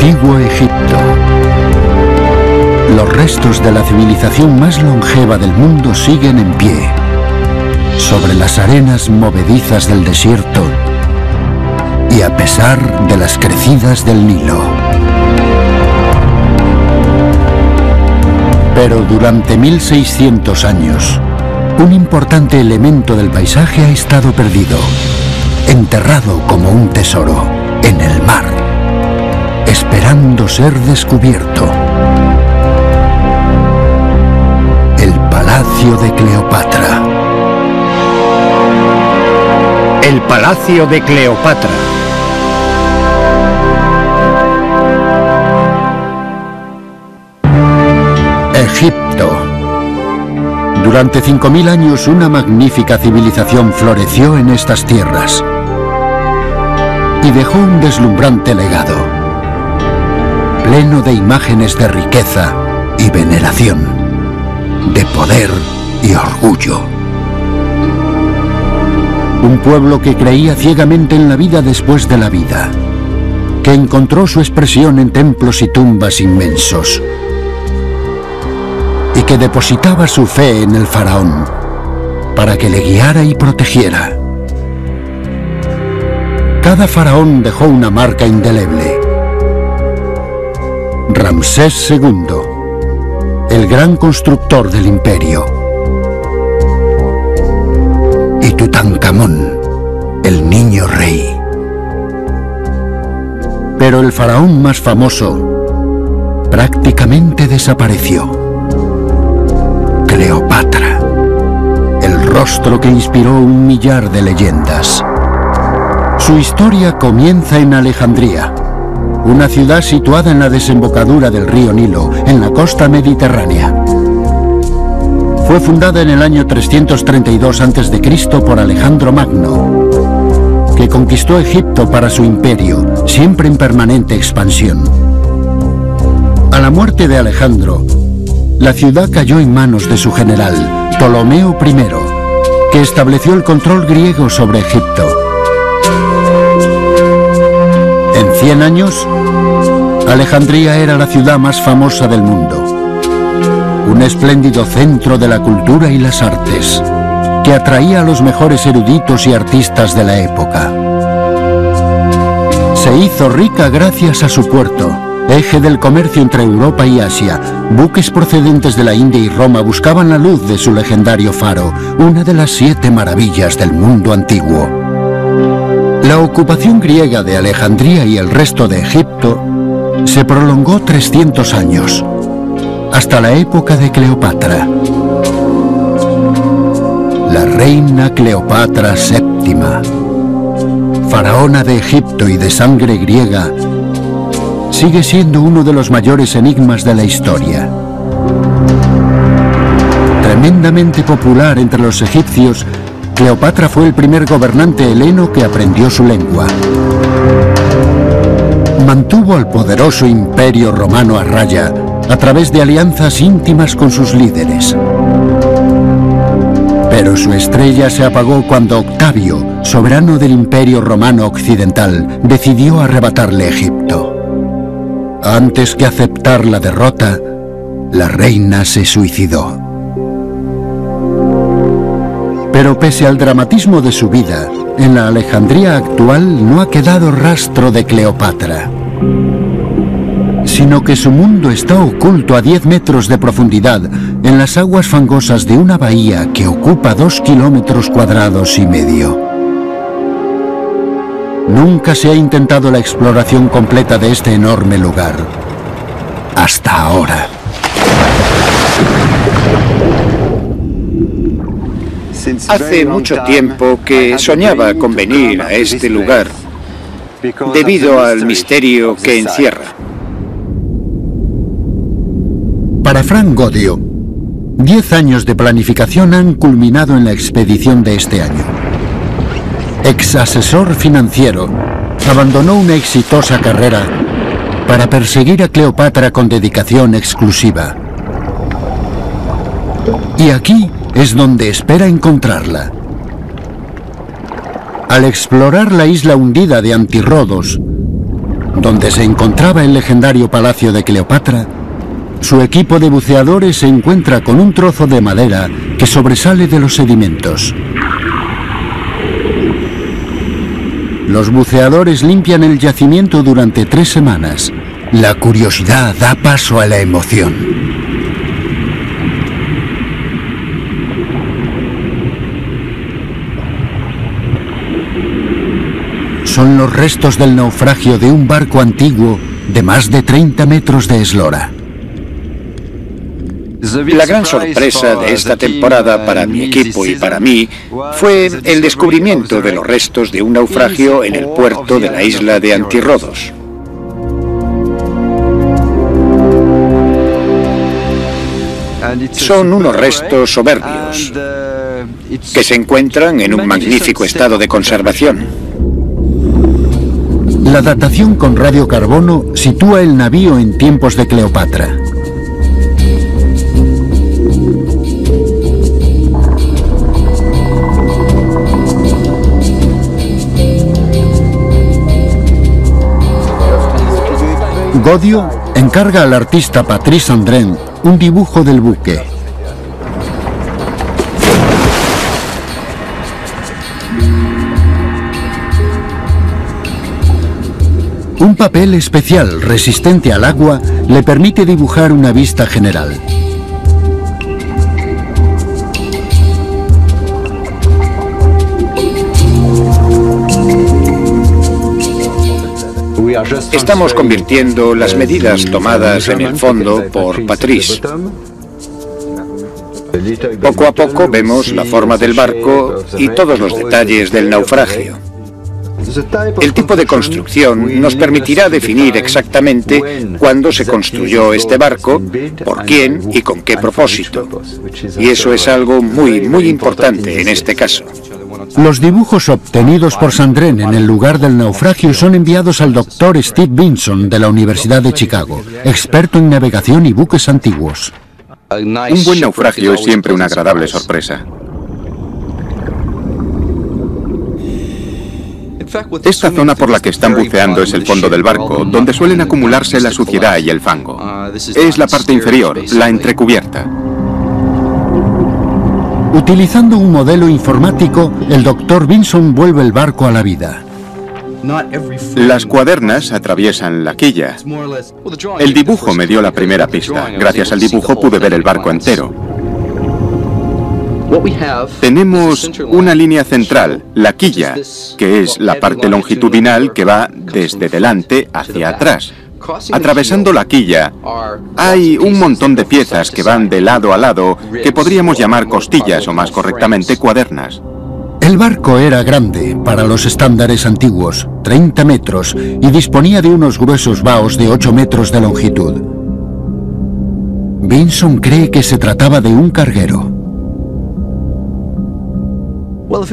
Antiguo Egipto. Los restos de la civilización más longeva del mundo siguen en pie, sobre las arenas movedizas del desierto y a pesar de las crecidas del Nilo. Pero durante 1600 años, un importante elemento del paisaje ha estado perdido, enterrado como un tesoro en el mar, esperando ser descubierto. El Palacio de Cleopatra. El Palacio de Cleopatra. Egipto. Durante 5000 años una magnífica civilización floreció en estas tierras y dejó un deslumbrante legado, pleno de imágenes de riqueza y veneración, de poder y orgullo. Un pueblo que creía ciegamente en la vida después de la vida, que encontró su expresión en templos y tumbas inmensos, y que depositaba su fe en el faraón para que le guiara y protegiera. Cada faraón dejó una marca indeleble. Ramsés II, el gran constructor del imperio, y Tutankamón, el niño rey. Pero el faraón más famoso prácticamente desapareció. Cleopatra, el rostro que inspiró un millar de leyendas. Su historia comienza en Alejandría, una ciudad situada en la desembocadura del río Nilo, en la costa mediterránea. Fue fundada en el año 332 a.C. por Alejandro Magno, que conquistó Egipto para su imperio, siempre en permanente expansión. A la muerte de Alejandro, la ciudad cayó en manos de su general, Ptolomeo I, que estableció el control griego sobre Egipto. En 100 años, Alejandría era la ciudad más famosa del mundo, un espléndido centro de la cultura y las artes, que atraía a los mejores eruditos y artistas de la época. Se hizo rica gracias a su puerto, eje del comercio entre Europa y Asia. Buques procedentes de la India y Roma buscaban la luz de su legendario faro, una de las 7 maravillas del mundo antiguo. La ocupación griega de Alejandría y el resto de Egipto se prolongó 300 años, hasta la época de Cleopatra. La reina Cleopatra VII, faraona de Egipto y de sangre griega, sigue siendo uno de los mayores enigmas de la historia. Tremendamente popular entre los egipcios, Cleopatra fue el primer gobernante heleno que aprendió su lengua. Mantuvo al poderoso imperio romano a raya a través de alianzas íntimas con sus líderes. Pero su estrella se apagó cuando Octavio, soberano del Imperio Romano Occidental, decidió arrebatarle Egipto. Antes que aceptar la derrota, la reina se suicidó. Pero pese al dramatismo de su vida, en la Alejandría actual no ha quedado rastro de Cleopatra, sino que su mundo está oculto a 10 metros de profundidad en las aguas fangosas de una bahía que ocupa 2,5 kilómetros cuadrados. Nunca se ha intentado la exploración completa de este enorme lugar, hasta ahora. Hace mucho tiempo que soñaba con venir a este lugar, debido al misterio que encierra. Para Frank Godio, 10 años de planificación han culminado en la expedición de este año. Ex asesor financiero, abandonó una exitosa carrera para perseguir a Cleopatra con dedicación exclusiva. Y aquí es donde espera encontrarla. Al explorar la isla hundida de Antirrodos, donde se encontraba el legendario palacio de Cleopatra, su equipo de buceadores se encuentra con un trozo de madera que sobresale de los sedimentos. Los buceadores limpian el yacimiento durante 3 semanas. La curiosidad da paso a la emoción. Son los restos del naufragio de un barco antiguo de más de 30 metros de eslora. La gran sorpresa de esta temporada para mi equipo y para mí fue el descubrimiento de los restos de un naufragio en el puerto de la isla de Antirrodos. Son unos restos soberbios que se encuentran en un magnífico estado de conservación. La datación con radiocarbono sitúa el navío en tiempos de Cleopatra. Godio encarga al artista Patrice Andrén un dibujo del buque. Un papel especial resistente al agua le permite dibujar una vista general. Estamos convirtiendo las medidas tomadas en el fondo por Patrice. Poco a poco vemos la forma del barco y todos los detalles del naufragio. El tipo de construcción nos permitirá definir exactamente cuándo se construyó este barco, por quién y con qué propósito. Y eso es algo muy importante en este caso. Los dibujos obtenidos por Sandrén en el lugar del naufragio son enviados al Dr. Steve Vinson de la Universidad de Chicago, experto en navegación y buques antiguos. Un buen naufragio es siempre una agradable sorpresa. Esta zona por la que están buceando es el fondo del barco, donde suelen acumularse la suciedad y el fango. Es la parte inferior, la entrecubierta. Utilizando un modelo informático, el Dr. Vinson vuelve el barco a la vida. Las cuadernas atraviesan la quilla. El dibujo me dio la primera pista. Gracias al dibujo pude ver el barco entero. Tenemos una línea central, la quilla, que es la parte longitudinal que va desde delante hacia atrás. Atravesando la quilla, hay un montón de piezas que van de lado a lado, que podríamos llamar costillas o más correctamente cuadernas. El barco era grande para los estándares antiguos, 30 metros, y disponía de unos gruesos baos de 8 metros de longitud. Vinson cree que se trataba de un carguero.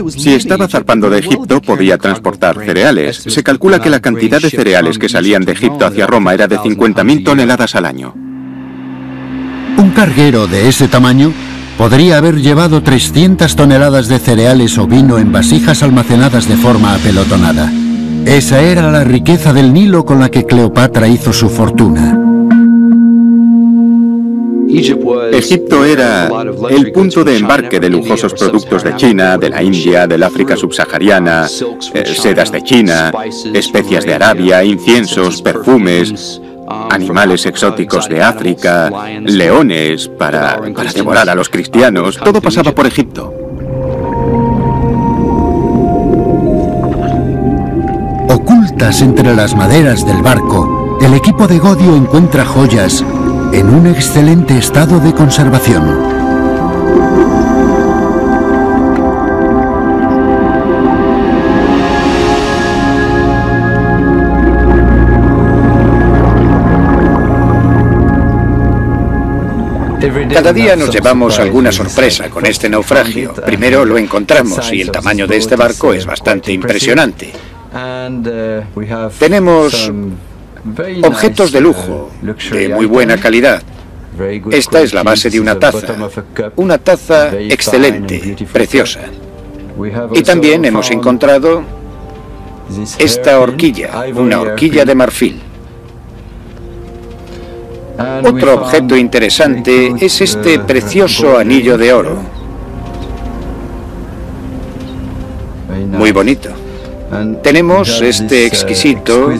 Si estaba zarpando de Egipto, podía transportar cereales. Se calcula que la cantidad de cereales que salían de Egipto hacia Roma era de 50.000 toneladas al año. Un carguero de ese tamaño podría haber llevado 300 toneladas de cereales o vino en vasijas almacenadas de forma apelotonada. Esa era la riqueza del Nilo con la que Cleopatra hizo su fortuna. Egipto era el punto de embarque de lujosos productos de China, de la India, del África subsahariana, sedas de China, especias de Arabia, inciensos, perfumes, animales exóticos de África, leones para devorar a los cristianos. Todo pasaba por Egipto. Ocultas entre las maderas del barco, el equipo de Godio encuentra joyas en un excelente estado de conservación. Cada día nos llevamos alguna sorpresa con este naufragio. Primero lo encontramos y el tamaño de este barco es bastante impresionante. Tenemos objetos de lujo, de muy buena calidad. Esta es la base de una taza excelente, preciosa. Y también hemos encontrado esta horquilla, una horquilla de marfil. Otro objeto interesante es este precioso anillo de oro. Muy bonito. Tenemos este exquisito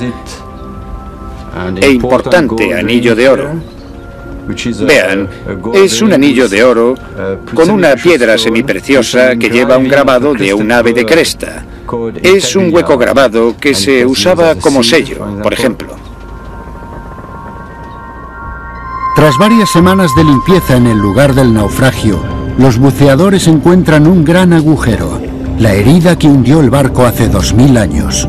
e importante anillo de oro. Vean, es un anillo de oro con una piedra semipreciosa que lleva un grabado de un ave de cresta. Es un hueco grabado que se usaba como sello, por ejemplo. Tras varias semanas de limpieza en el lugar del naufragio, los buceadores encuentran un gran agujero, la herida que hundió el barco hace 2000 años.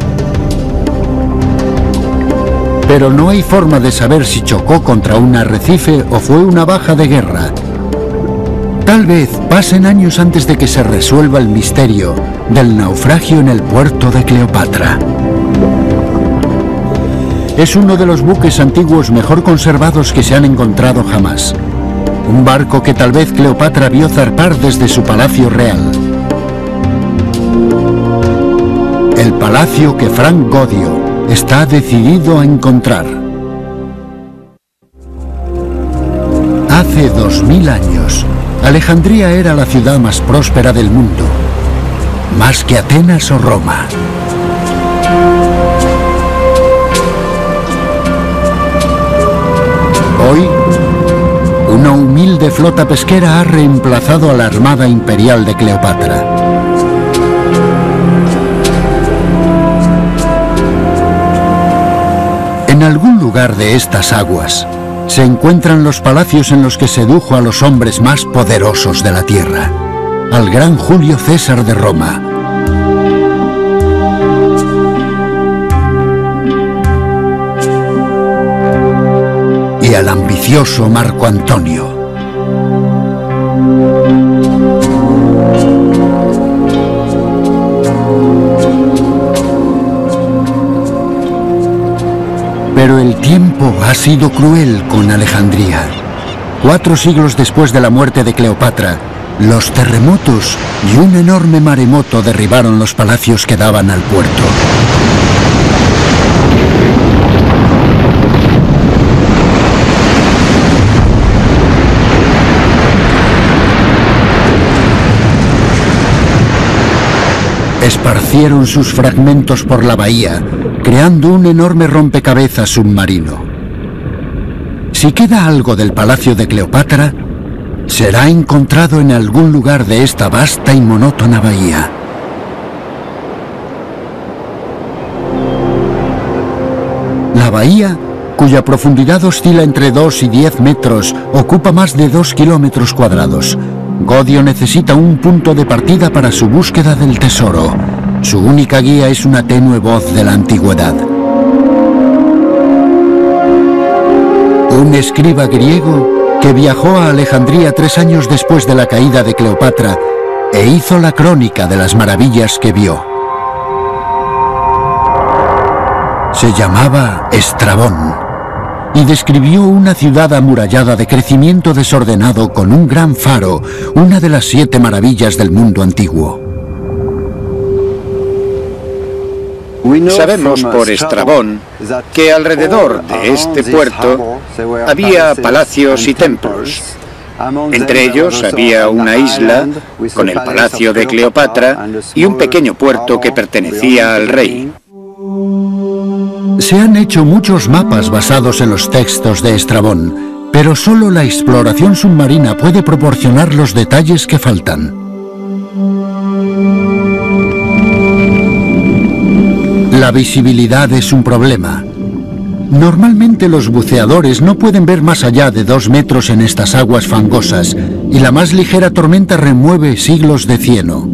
Pero no hay forma de saber si chocó contra un arrecife o fue una baja de guerra. Tal vez pasen años antes de que se resuelva el misterio del naufragio en el puerto de Cleopatra. Es uno de los buques antiguos mejor conservados que se han encontrado jamás. Un barco que tal vez Cleopatra vio zarpar desde su palacio real. El palacio que Frank Godio está decidido a encontrar. Hace 2000 años, Alejandría era la ciudad más próspera del mundo, más que Atenas o Roma. Hoy, una humilde flota pesquera ha reemplazado a la armada imperial de Cleopatra. En algún lugar de estas aguas se encuentran los palacios en los que sedujo a los hombres más poderosos de la tierra, al gran Julio César de Roma. Y al ambicioso Marco Antonio. Pero el tiempo ha sido cruel con Alejandría. 4 siglos después de la muerte de Cleopatra, los terremotos y un enorme maremoto derribaron los palacios que daban al puerto. Esparcieron sus fragmentos por la bahía, creando un enorme rompecabezas submarino. Si queda algo del palacio de Cleopatra, será encontrado en algún lugar de esta vasta y monótona bahía. La bahía, cuya profundidad oscila entre 2 y 10 metros, ocupa más de 2 kilómetros cuadrados. Godio necesita un punto de partida para su búsqueda del tesoro. Su única guía es una tenue voz de la antigüedad. Un escriba griego que viajó a Alejandría 3 años después de la caída de Cleopatra e hizo la crónica de las maravillas que vio. Se llamaba Estrabón y describió una ciudad amurallada de crecimiento desordenado con un gran faro, una de las 7 maravillas del mundo antiguo. Sabemos por Estrabón que alrededor de este puerto había palacios y templos. Entre ellos había una isla con el palacio de Cleopatra y un pequeño puerto que pertenecía al rey. Se han hecho muchos mapas basados en los textos de Estrabón, pero solo la exploración submarina puede proporcionar los detalles que faltan. La visibilidad es un problema. Normalmente los buceadores no pueden ver más allá de 2 metros en estas aguas fangosas, y la más ligera tormenta remueve siglos de cieno.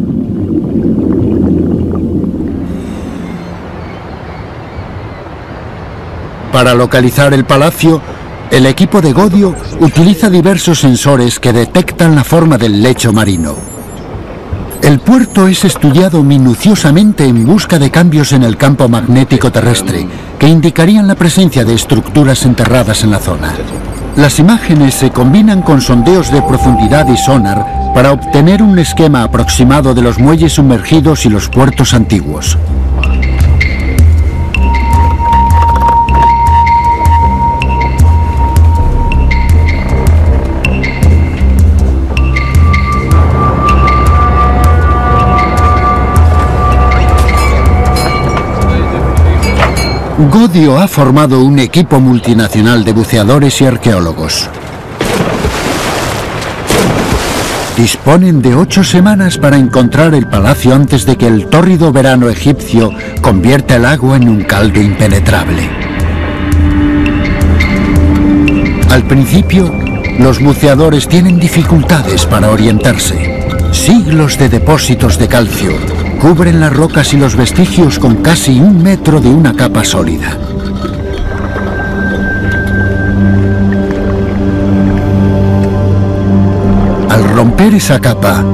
Para localizar el palacio, el equipo de Godio utiliza diversos sensores que detectan la forma del lecho marino. El puerto es estudiado minuciosamente en busca de cambios en el campo magnético terrestre, que indicarían la presencia de estructuras enterradas en la zona. Las imágenes se combinan con sondeos de profundidad y sonar para obtener un esquema aproximado de los muelles sumergidos y los puertos antiguos. Godio ha formado un equipo multinacional de buceadores y arqueólogos. Disponen de 8 semanas para encontrar el palacio antes de que el tórrido verano egipcio convierta el agua en un caldo impenetrable. Al principio, los buceadores tienen dificultades para orientarse. Siglos de depósitos de calcio cubren las rocas y los vestigios con casi 1 metro de una capa sólida. Al romper esa capa,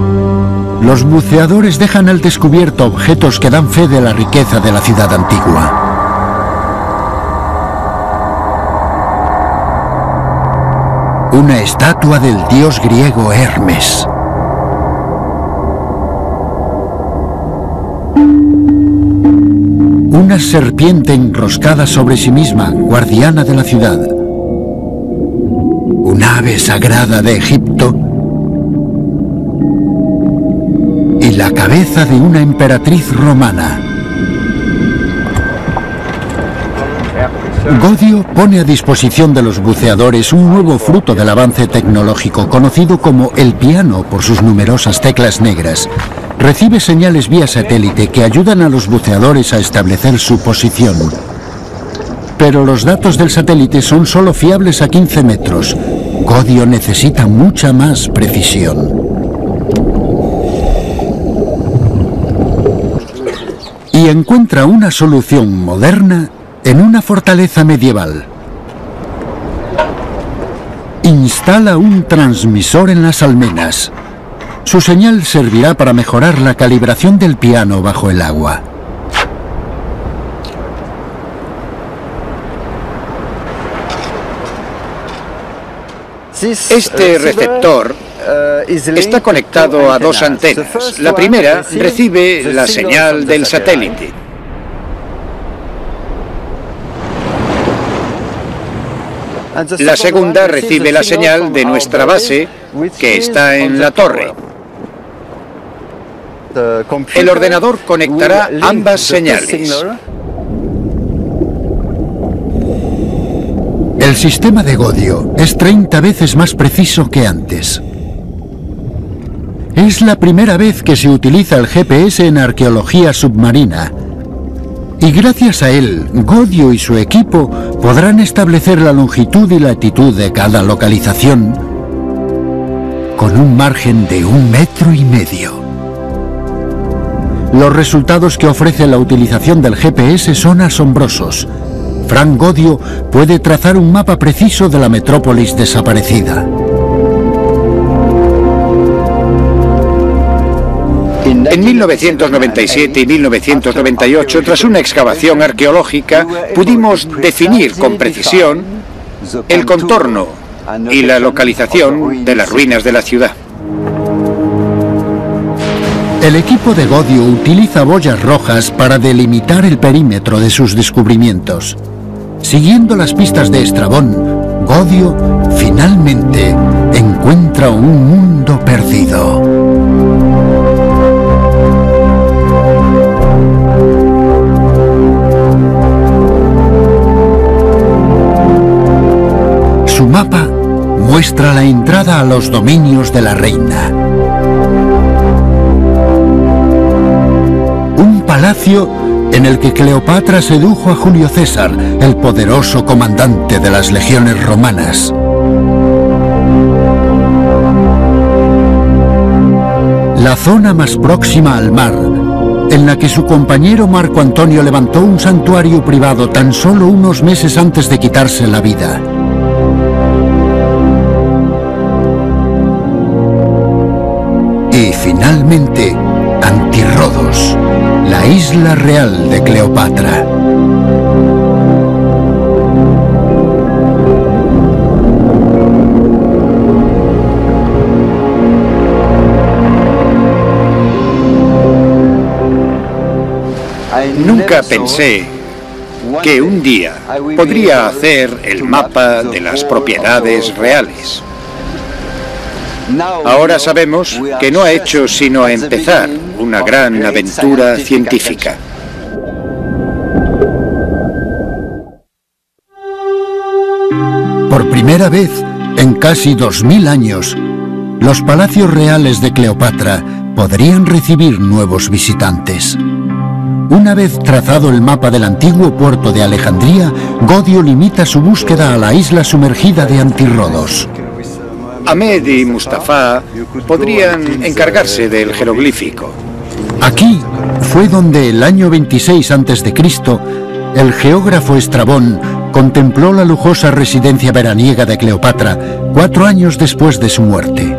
los buceadores dejan al descubierto objetos que dan fe de la riqueza de la ciudad antigua. Una estatua del dios griego Hermes. Una serpiente enroscada sobre sí misma, guardiana de la ciudad. Un ave sagrada de Egipto. Y la cabeza de una emperatriz romana. Godio pone a disposición de los buceadores un nuevo fruto del avance tecnológico, conocido como el piano por sus numerosas teclas negras. Recibe señales vía satélite que ayudan a los buceadores a establecer su posición. Pero los datos del satélite son solo fiables a 15 metros. Godio necesita mucha más precisión. Y encuentra una solución moderna en una fortaleza medieval. Instala un transmisor en las almenas. Su señal servirá para mejorar la calibración del piano bajo el agua. Este receptor está conectado a 2 antenas. La primera recibe la señal del satélite. La segunda recibe la señal de nuestra base, que está en la torre. El ordenador conectará ambas señales. El sistema de Godio es 30 veces más preciso que antes. Es la primera vez que se utiliza el GPS en arqueología submarina. Y gracias a él, Godio y su equipo podrán establecer la longitud y latitud de cada localización con un margen de 1,5 metros. Los resultados que ofrece la utilización del GPS son asombrosos. Frank Godio puede trazar un mapa preciso de la metrópolis desaparecida. En 1997 y 1998, tras una excavación arqueológica, pudimos definir con precisión el contorno y la localización de las ruinas de la ciudad. El equipo de Godio utiliza boyas rojas para delimitar el perímetro de sus descubrimientos. Siguiendo las pistas de Estrabón, Godio finalmente encuentra un mundo perdido. Su mapa muestra la entrada a los dominios de la reina. Un palacio en el que Cleopatra sedujo a Julio César, el poderoso comandante de las legiones romanas. La zona más próxima al mar, en la que su compañero Marco Antonio levantó un santuario privado tan solo unos meses antes de quitarse la vida. Y finalmente, Antirrodos, la isla real de Cleopatra. Nunca pensé que un día podría hacer el mapa de las propiedades reales. Ahora sabemos que no ha hecho sino empezar una gran aventura científica. Por primera vez en casi 2000 años, los palacios reales de Cleopatra podrían recibir nuevos visitantes. Una vez trazado el mapa del antiguo puerto de Alejandría, Godio limita su búsqueda a la isla sumergida de Antirrodos. Ahmed y Mustafa podrían encargarse del jeroglífico. Aquí fue donde el año 26 a.C., el geógrafo Estrabón contempló la lujosa residencia veraniega de Cleopatra 4 años después de su muerte.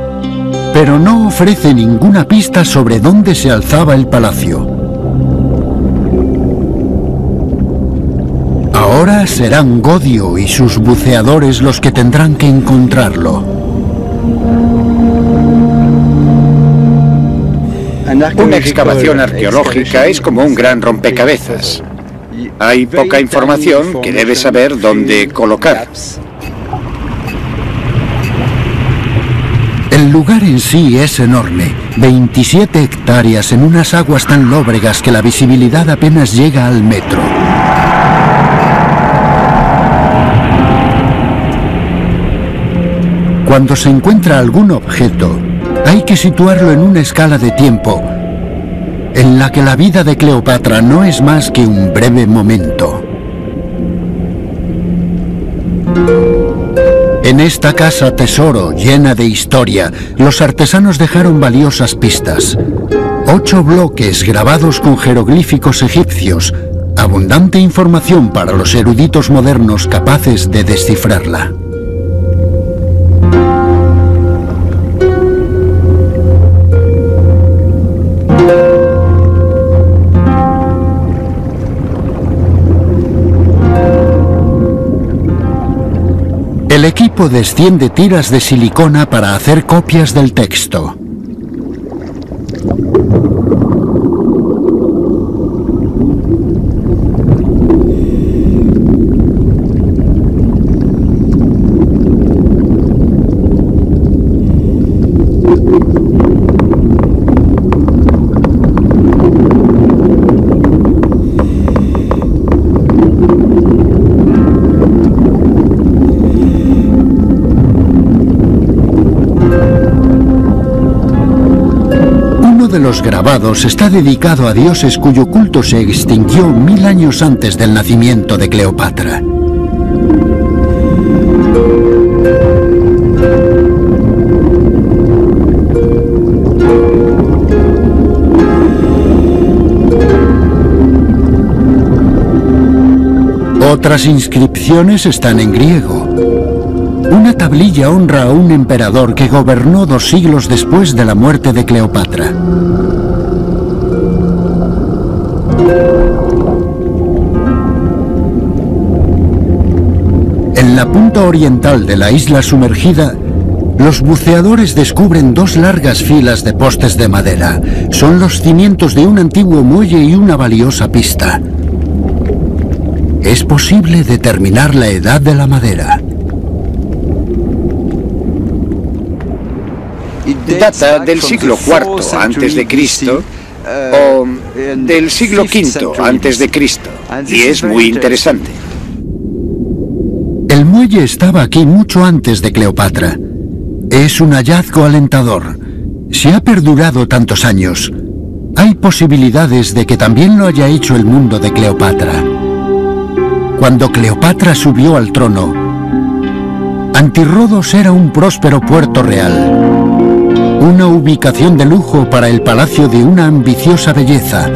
Pero no ofrece ninguna pista sobre dónde se alzaba el palacio. Ahora serán Godio y sus buceadores los que tendrán que encontrarlo. Una excavación arqueológica es como un gran rompecabezas. Hay poca información que debes saber dónde colocar. El lugar en sí es enorme, 27 hectáreas en unas aguas tan lóbregas que la visibilidad apenas llega al metro. Cuando se encuentra algún objeto, hay que situarlo en una escala de tiempo en la que la vida de Cleopatra no es más que un breve momento. En esta casa tesoro llena de historia, los artesanos dejaron valiosas pistas. 8 bloques grabados con jeroglíficos egipcios, abundante información para los eruditos modernos capaces de descifrarla. El equipo desciende tiras de silicona para hacer copias del texto. Los grabados está dedicado a dioses cuyo culto se extinguió 1000 años antes del nacimiento de Cleopatra. Otras inscripciones están en griego. Una tablilla honra a un emperador que gobernó 2 siglos después de la muerte de Cleopatra. En la punta oriental de la isla sumergida, los buceadores descubren 2 largas filas de postes de madera. Son los cimientos de un antiguo muelle y una valiosa pista. Es posible determinar la edad de la madera. Data del siglo IV antes de Cristo o del siglo V antes de Cristo, y es muy interesante. El muelle estaba aquí mucho antes de Cleopatra. Es un hallazgo alentador. Si ha perdurado tantos años, hay posibilidades de que también lo haya hecho el mundo de Cleopatra. Cuando Cleopatra subió al trono, Antirrodos era un próspero puerto real. Una ubicación de lujo para el palacio de una ambiciosa belleza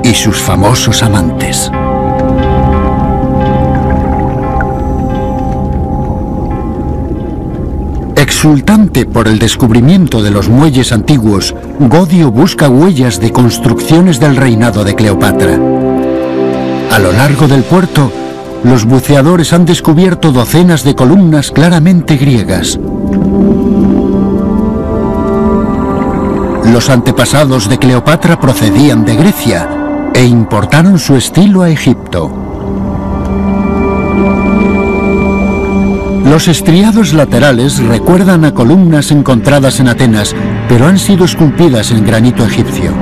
y sus famosos amantes. Exultante por el descubrimiento de los muelles antiguos, Godio busca huellas de construcciones del reinado de Cleopatra. A lo largo del puerto, los buceadores han descubierto docenas de columnas claramente griegas. Los antepasados de Cleopatra procedían de Grecia e importaron su estilo a Egipto. Los estriados laterales recuerdan a columnas encontradas en Atenas, pero han sido esculpidas en granito egipcio.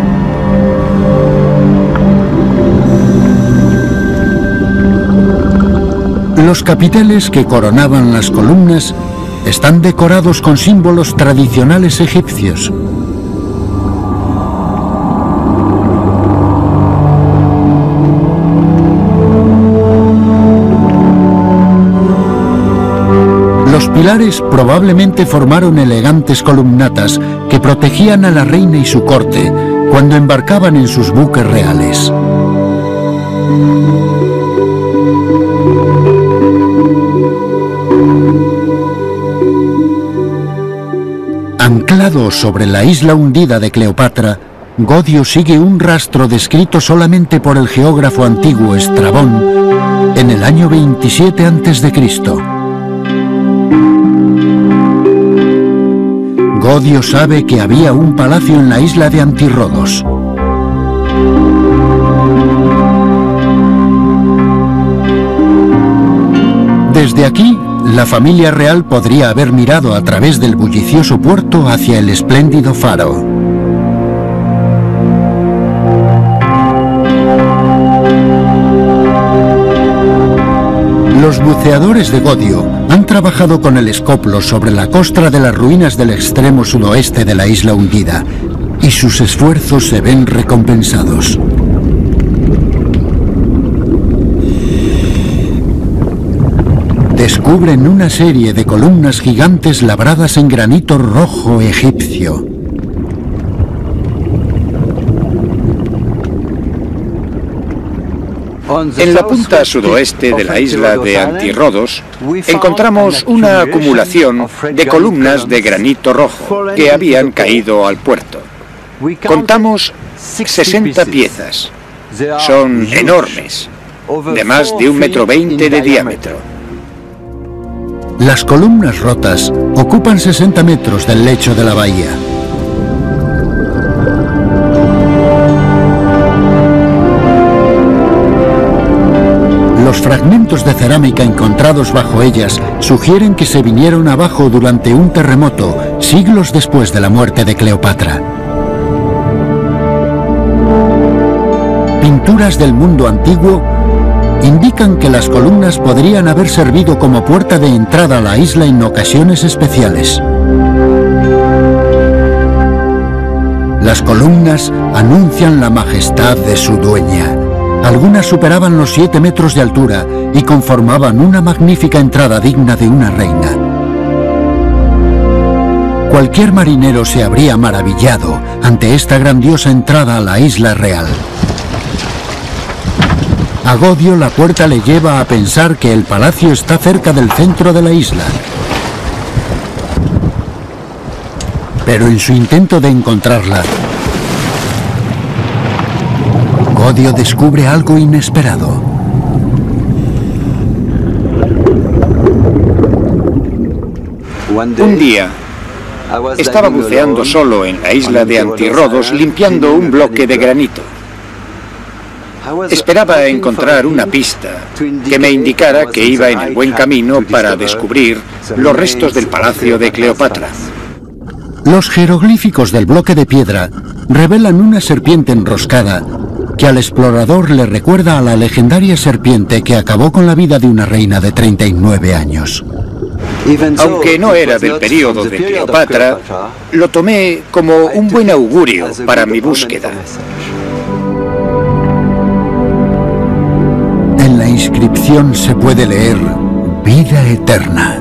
Los capiteles que coronaban las columnas están decorados con símbolos tradicionales egipcios. Los pilares probablemente formaron elegantes columnatas que protegían a la reina y su corte cuando embarcaban en sus buques reales. Anclado sobre la isla hundida de Cleopatra, Godio sigue un rastro descrito solamente por el geógrafo antiguo Estrabón en el año 27 a.C. Godio sabe que había un palacio en la isla de Antirrodos. Desde aquí, la familia real podría haber mirado a través del bullicioso puerto hacia el espléndido faro. Los buceadores de Godio han trabajado con el escoplo sobre la costra de las ruinas del extremo sudoeste de la isla hundida, y sus esfuerzos se ven recompensados. Descubren una serie de columnas gigantes labradas en granito rojo egipcio. En la punta sudoeste de la isla de Antirrodos encontramos una acumulación de columnas de granito rojo que habían caído al puerto. Contamos 60 piezas. Son enormes, de más de 1,20 m de diámetro. Las columnas rotas ocupan 60 metros del lecho de la bahía. Los fragmentos de cerámica encontrados bajo ellas sugieren que se vinieron abajo durante un terremoto siglos después de la muerte de Cleopatra. Pinturas del mundo antiguo indican que las columnas podrían haber servido como puerta de entrada a la isla en ocasiones especiales. Las columnas anuncian la majestad de su dueña. Algunas superaban los 7 metros de altura y conformaban una magnífica entrada digna de una reina. Cualquier marinero se habría maravillado ante esta grandiosa entrada a la isla real. A Godio la puerta le lleva a pensar que el palacio está cerca del centro de la isla. Pero en su intento de encontrarla, Godio descubre algo inesperado. Un día, estaba buceando solo en la isla de Antirrodos limpiando un bloque de granito. Esperaba encontrar una pista que me indicara que iba en el buen camino para descubrir los restos del palacio de Cleopatra. Los jeroglíficos del bloque de piedra revelan una serpiente enroscada que al explorador le recuerda a la legendaria serpiente que acabó con la vida de una reina de 39 años. Aunque no era del período de Cleopatra, lo tomé como un buen augurio para mi búsqueda. En la inscripción se puede leer vida eterna.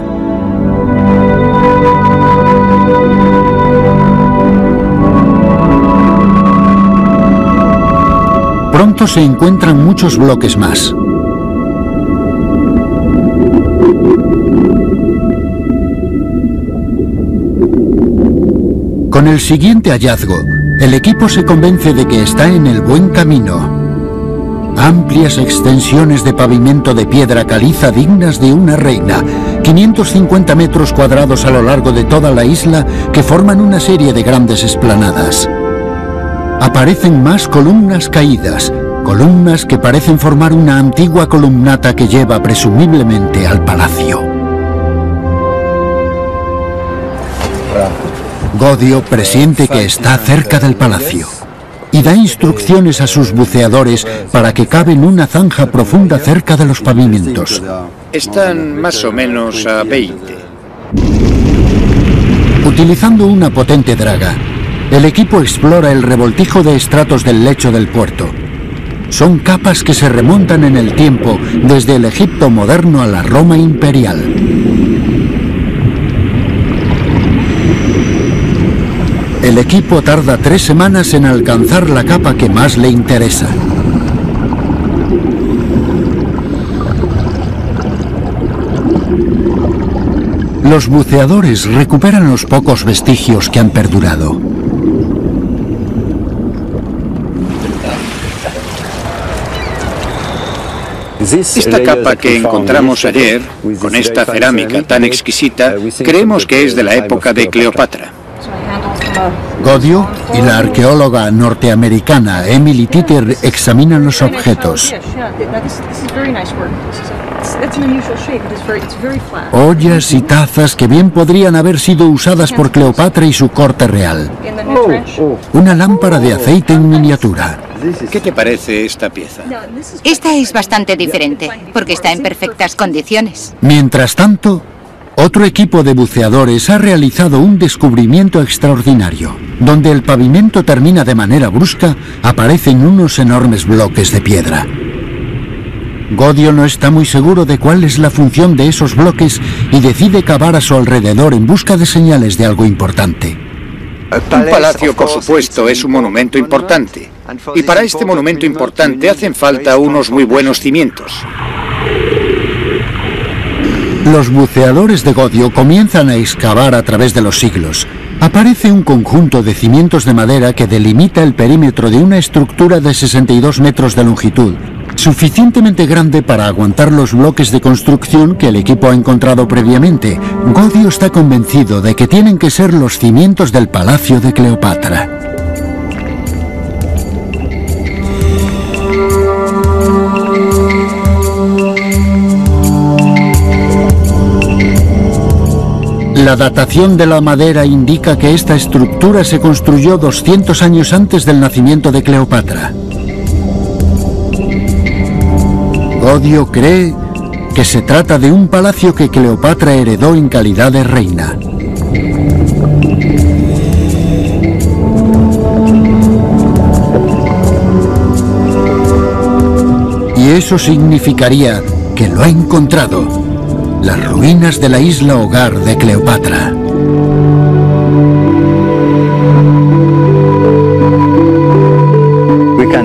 Pronto se encuentran muchos bloques más. Con el siguiente hallazgo, el equipo se convence de que está en el buen camino. Amplias extensiones de pavimento de piedra caliza dignas de una reina, 550 metros cuadrados a lo largo de toda la isla que forman una serie de grandes esplanadas. Aparecen más columnas caídas, columnas que parecen formar una antigua columnata que lleva presumiblemente al palacio. Godio presiente que está cerca del palacio y y da instrucciones a sus buceadores para que caven una zanja profunda cerca de los pavimentos. Están más o menos a 20. Utilizando una potente draga, el equipo explora el revoltijo de estratos del lecho del puerto. Son capas que se remontan en el tiempo desde el Egipto moderno a la Roma imperial. El equipo tarda 3 semanas en alcanzar la capa que más le interesa. Los buceadores recuperan los pocos vestigios que han perdurado. Esta capa que encontramos ayer, con esta cerámica tan exquisita, creemos que es de la época de Cleopatra. Godio y la arqueóloga norteamericana Emily Titter examinan los objetos. Ollas y tazas que bien podrían haber sido usadas por Cleopatra y su corte real. Una lámpara de aceite en miniatura. ¿Qué te parece esta pieza? Esta es bastante diferente, porque está en perfectas condiciones. Mientras tanto, otro equipo de buceadores ha realizado un descubrimiento extraordinario. Donde el pavimento termina de manera brusca, aparecen unos enormes bloques de piedra. Godio no está muy seguro de cuál es la función de esos bloques y decide cavar a su alrededor en busca de señales de algo importante. Un palacio, por supuesto, es un monumento importante. Y para este monumento importante hacen falta unos muy buenos cimientos. Los buceadores de Godio comienzan a excavar a través de los siglos. Aparece un conjunto de cimientos de madera que delimita el perímetro de una estructura de 62 metros de longitud, suficientemente grande para aguantar los bloques de construcción que el equipo ha encontrado previamente. Godio está convencido de que tienen que ser los cimientos del palacio de Cleopatra. La datación de la madera indica que esta estructura se construyó 200 años antes del nacimiento de Cleopatra. Godio cree que se trata de un palacio que Cleopatra heredó en calidad de reina. Y eso significaría que lo ha encontrado. Las ruinas de la isla hogar de Cleopatra.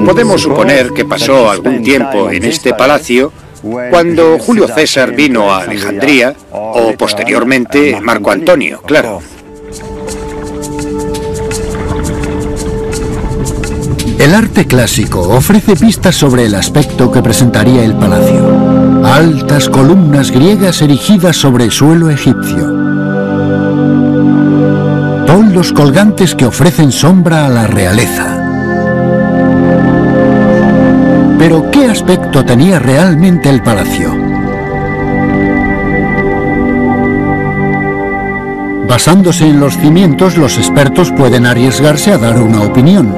Podemos suponer que pasó algún tiempo en este palacio cuando Julio César vino a Alejandría, o posteriormente Marco Antonio, claro. El arte clásico ofrece pistas sobre el aspecto que presentaría el palacio. Altas columnas griegas erigidas sobre suelo egipcio. Toldos colgantes que ofrecen sombra a la realeza. Pero ¿qué aspecto tenía realmente el palacio? Basándose en los cimientos, los expertos pueden arriesgarse a dar una opinión.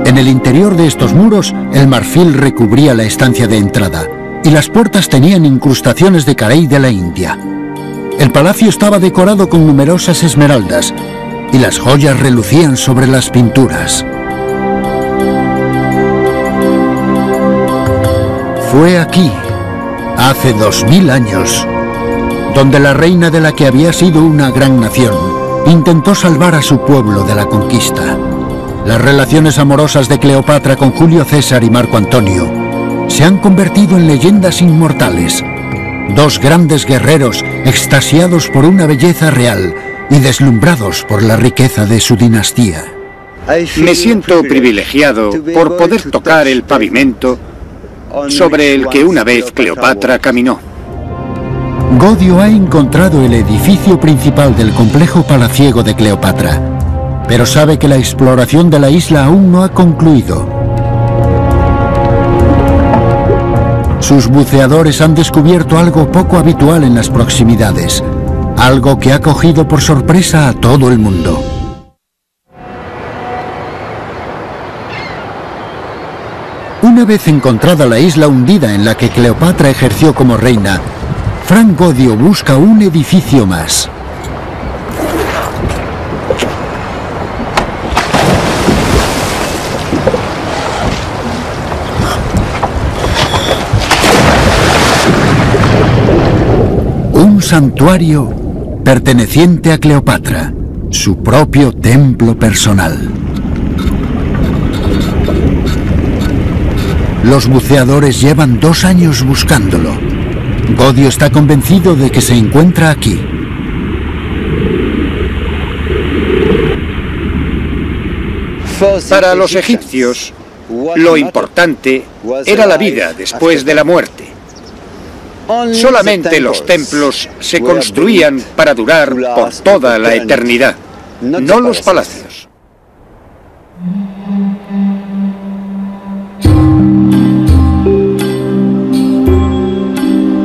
En el interior de estos muros, el marfil recubría la estancia de entrada y las puertas tenían incrustaciones de carey de la India. El palacio estaba decorado con numerosas esmeraldas y las joyas relucían sobre las pinturas. Fue aquí, hace 2000 años, donde la reina de la que había sido una gran nación intentó salvar a su pueblo de la conquista. Las relaciones amorosas de Cleopatra con Julio César y Marco Antonio se han convertido en leyendas inmortales. Dos grandes guerreros extasiados por una belleza real y deslumbrados por la riqueza de su dinastía. Me siento privilegiado por poder tocar el pavimento sobre el que una vez Cleopatra caminó. Godio ha encontrado el edificio principal del complejo palaciego de Cleopatra, pero sabe que la exploración de la isla aún no ha concluido. Sus buceadores han descubierto algo poco habitual en las proximidades, algo que ha cogido por sorpresa a todo el mundo. Una vez encontrada la isla hundida en la que Cleopatra ejerció como reina, Frank Godio busca un edificio más. Un santuario perteneciente a Cleopatra, su propio templo personal. Los buceadores llevan 2 años buscándolo. Godio está convencido de que se encuentra aquí. Para los egipcios, lo importante era la vida después de la muerte. Solamente los templos se construían para durar por toda la eternidad, no los palacios.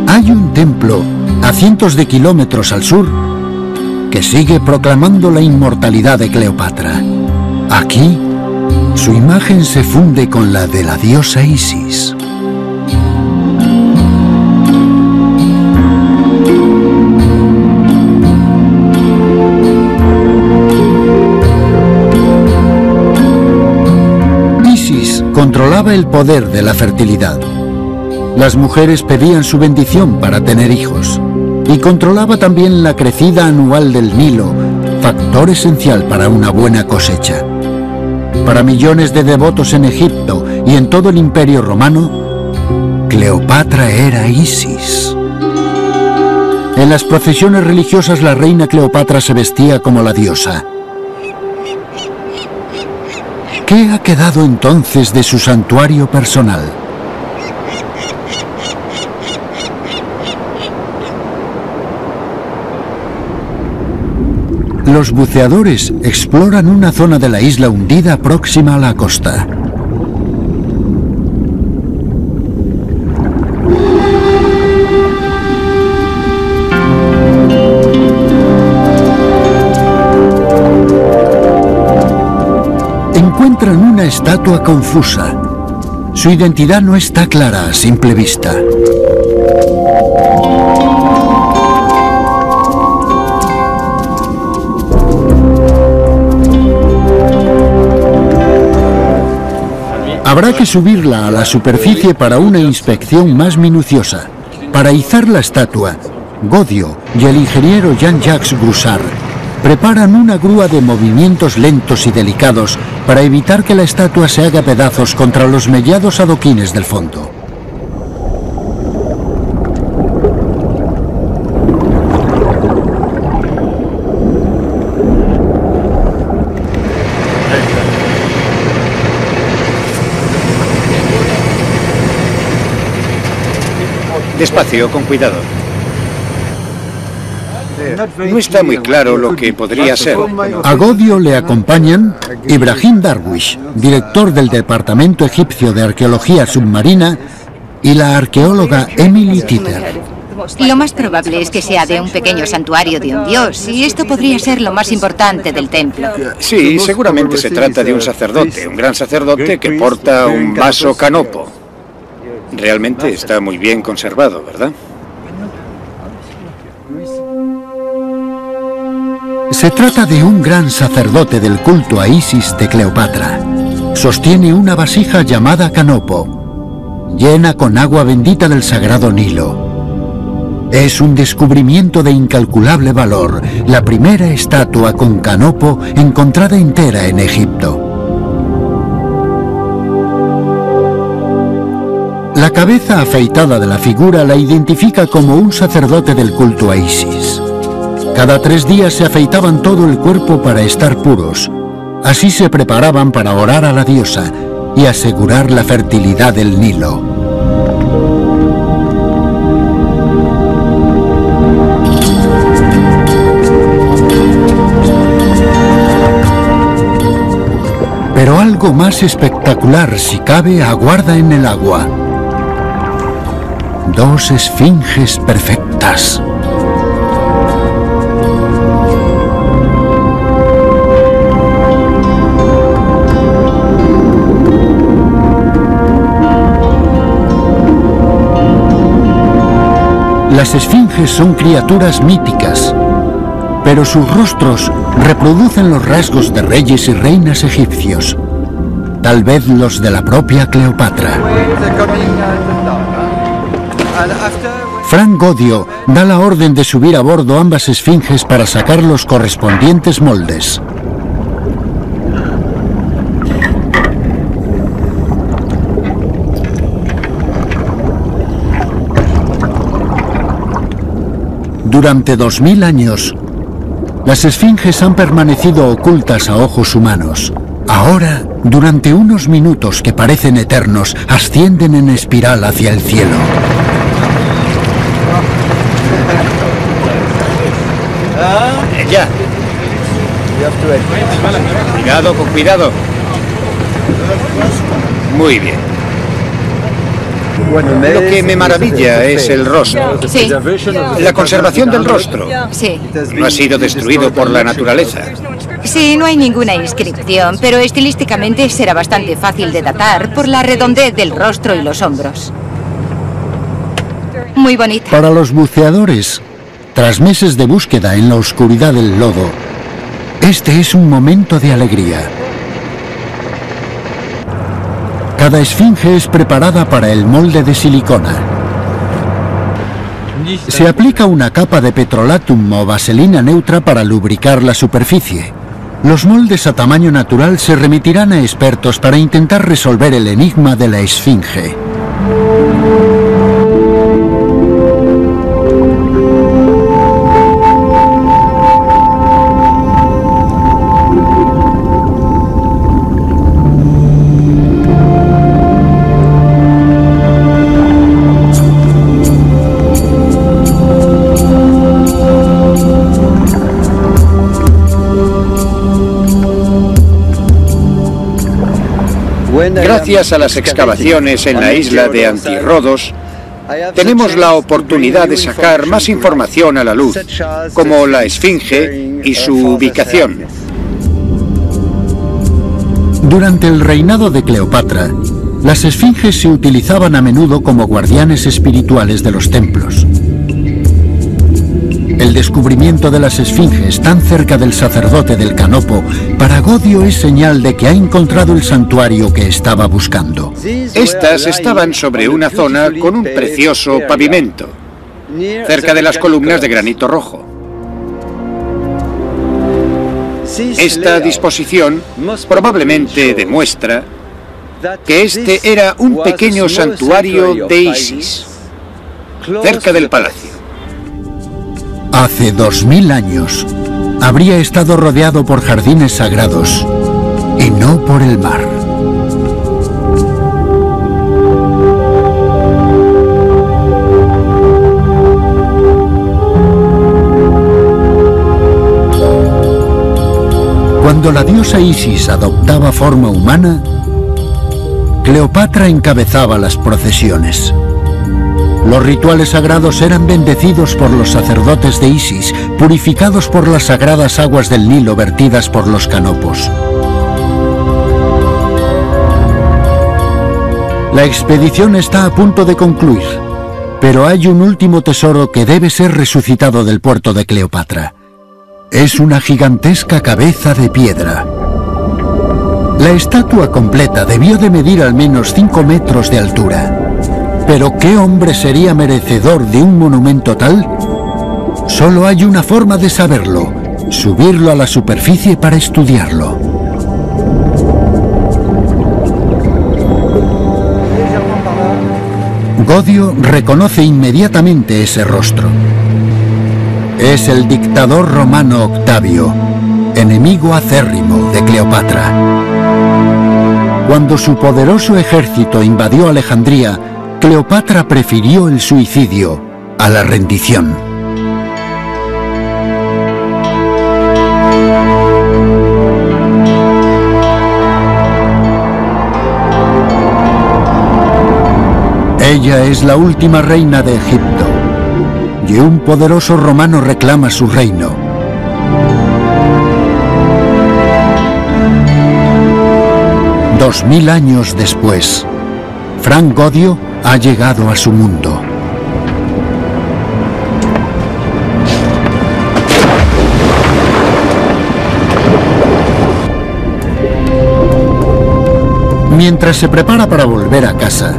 Hay un templo a cientos de kilómetros al sur que sigue proclamando la inmortalidad de Cleopatra. Aquí, su imagen se funde con la de la diosa Isis. Isis controlaba el poder de la fertilidad. Las mujeres pedían su bendición para tener hijos y controlaba también la crecida anual del Nilo, factor esencial para una buena cosecha. Para millones de devotos en Egipto y en todo el Imperio Romano, Cleopatra era Isis. En las procesiones religiosas la reina Cleopatra se vestía como la diosa. ¿Qué ha quedado entonces de su santuario personal? Los buceadores exploran una zona de la isla hundida próxima a la costa. Encuentran una estatua confusa. Su identidad no está clara a simple vista. Habrá que subirla a la superficie para una inspección más minuciosa. Para izar la estatua, Godio y el ingeniero Jean-Jacques Groussard preparan una grúa de movimientos lentos y delicados para evitar que la estatua se haga pedazos contra los mellados adoquines del fondo. Despacio, con cuidado. No está muy claro lo que podría ser. A Godio le acompañan Ibrahim Darwish, director del Departamento Egipcio de Arqueología Submarina, y la arqueóloga Emily Titter. Lo más probable es que sea de un pequeño santuario de un dios, y esto podría ser lo más importante del templo. Sí, seguramente se trata de un sacerdote, un gran sacerdote que porta un vaso canopo. Realmente está muy bien conservado, ¿verdad? Se trata de un gran sacerdote del culto a Isis de Cleopatra. Sostiene una vasija llamada canopo, llena con agua bendita del sagrado Nilo. Es un descubrimiento de incalculable valor, la primera estatua con canopo encontrada entera en Egipto. La cabeza afeitada de la figura la identifica como un sacerdote del culto a Isis. Cada 3 días se afeitaban todo el cuerpo para estar puros. Así se preparaban para orar a la diosa y asegurar la fertilidad del Nilo. Pero algo más espectacular, si cabe, aguarda en el agua. 2 esfinges perfectas. Las esfinges son criaturas míticas, pero sus rostros reproducen los rasgos de reyes y reinas egipcios, tal vez los de la propia Cleopatra. Frank Godio da la orden de subir a bordo ambas esfinges para sacar los correspondientes moldes. Durante 2000 años, las esfinges han permanecido ocultas a ojos humanos. Ahora, durante unos minutos que parecen eternos, ascienden en espiral hacia el cielo. Ya. Cuidado, con cuidado. Muy bien. Lo que me maravilla es el rostro. Sí. La conservación del rostro. Sí. No ha sido destruido por la naturaleza. Sí, no hay ninguna inscripción, pero estilísticamente será bastante fácil de datar por la redondez del rostro y los hombros. Muy bonita. Para los buceadores, tras meses de búsqueda en la oscuridad del lodo, este es un momento de alegría. Cada esfinge es preparada para el molde de silicona. Se aplica una capa de petrolatum o vaselina neutra para lubricar la superficie. Los moldes a tamaño natural se remitirán a expertos para intentar resolver el enigma de la esfinge. Gracias a las excavaciones en la isla de Antirrodos, tenemos la oportunidad de sacar más información a la luz, como la esfinge y su ubicación. Durante el reinado de Cleopatra, las esfinges se utilizaban a menudo como guardianes espirituales de los templos. El descubrimiento de las esfinges tan cerca del sacerdote del Canopo para Godio es señal de que ha encontrado el santuario que estaba buscando. Estas estaban sobre una zona con un precioso pavimento, cerca de las columnas de granito rojo. Esta disposición probablemente demuestra que este era un pequeño santuario de Isis, cerca del palacio. Hace 2000 años, habría estado rodeado por jardines sagrados y no por el mar. Cuando la diosa Isis adoptaba forma humana, Cleopatra encabezaba las procesiones. Los rituales sagrados eran bendecidos por los sacerdotes de Isis, purificados por las sagradas aguas del Nilo vertidas por los canopos. La expedición está a punto de concluir, pero hay un último tesoro que debe ser resucitado del puerto de Cleopatra. Es una gigantesca cabeza de piedra. La estatua completa debió de medir al menos 5 metros de altura. ¿Pero qué hombre sería merecedor de un monumento tal? Solo hay una forma de saberlo: subirlo a la superficie para estudiarlo. Godio reconoce inmediatamente ese rostro. Es el dictador romano Octavio, enemigo acérrimo de Cleopatra. Cuando su poderoso ejército invadió Alejandría, Cleopatra prefirió el suicidio a la rendición. Ella es la última reina de Egipto, y un poderoso romano reclama su reino. Dos 2000 años después, Frank Godio ha llegado a su mundo. Mientras se prepara para volver a casa,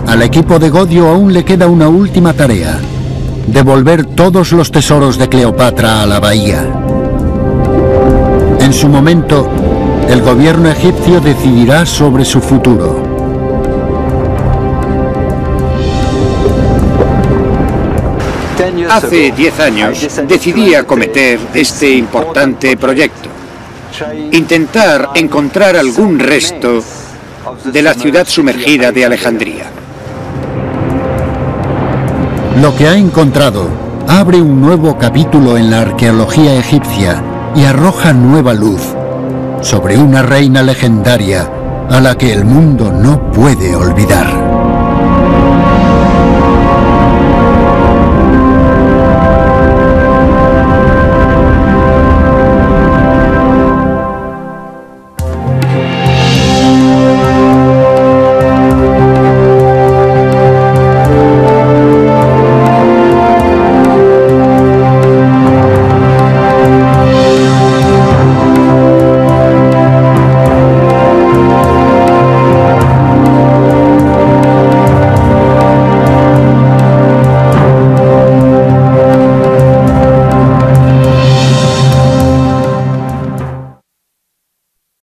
al equipo de Godio aún le queda una última tarea: devolver todos los tesoros de Cleopatra a la bahía. En su momento, el gobierno egipcio decidirá sobre su futuro. Hace 10 años decidí acometer este importante proyecto. Intentar encontrar algún resto de la ciudad sumergida de Alejandría. Lo que ha encontrado abre un nuevo capítulo en la arqueología egipcia y arroja nueva luz sobre una reina legendaria a la que el mundo no puede olvidar.